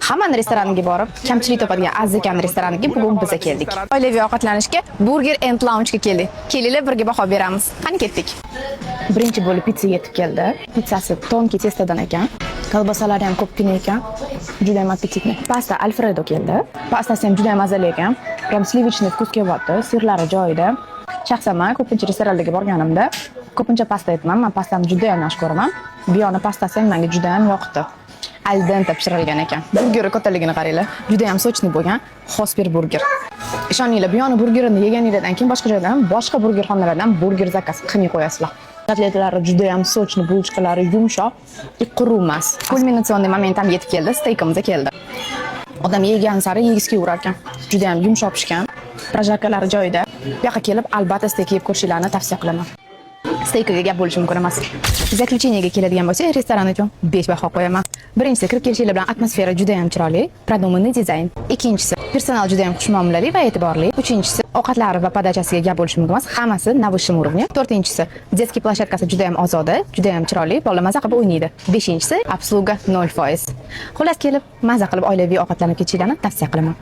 Hammani restoraniga borib, kamchilik topadigan Azizakam restoraniga bugun biz keldik. Oilaviy ovqatlanishga Burger and Lounge'ga keldik. Kelinglar birga baho beramiz. Qani ketdik. Birinchi bo'lib pizza yetib keldi. Pizzasi tonki testodan ekan. Kolbasalari ham ko'pgina ekan. Juda ham appetitli. Pasta Alfredo keldi. Pastasi ham juda ham mazali ekan. Prям slivichniy vkus kelyapti. Sirlari joyida. Shaxsan men ko'pincha restoranlarga borganimda ko'pincha pasta yeyman. Men pastani juda ham yaxshi ko'raman. Bu yoqning pastasi ham menga juda ham yoqdi. Al dente pishirilgan ekan. Burger kattaligini qaranglar. Juda ham sochni bo'lgan Hosper burger. Ishoninglar, bu yoqning burgerini yeganingizdan keyin boshqa joydan, boshqa burgerxonalardan burger zakaz qilmay qo'yasizlar. Kotletlari juda ham sochni, bulchkalari yumshoq, quruq emas. Kulminatsion moment ham yetib keldi, steykimiz keldi. Odam yegan sari yegisi kelaverar ekan. Juda ham yumshoq pishgan. Projarkalari joyida. Bu yoqqa kelib, albatta steyk yeb ko'rishingizni tavsiya qilaman. Steykiga gap bo'lishi mumkin emas. Zaklучениyaga keladigan bo'lsak, restoran uchun 5 baho qo'yaman. Birinchisi, kirib kelishinglar bilan atmosfera juda ham chiroyli, продуманный dizayn. Ikkinchisi, personal juda ham xushmuomalali va e'tiborli. Uchinchisi, ovqatlari va podachasiga gap bo'lishi mumkin emas, hammasi na высшем уровне. To'rtinchisi, детский площадкасы juda ham ozoda, juda ham chiroyli, bolalar maza qilib o'ynaydi. Beshinchisi, obsluga 0%. Xullas kelib, maza qilib oilaviy ovqatlanib ketishinglarni tavsiya qilaman.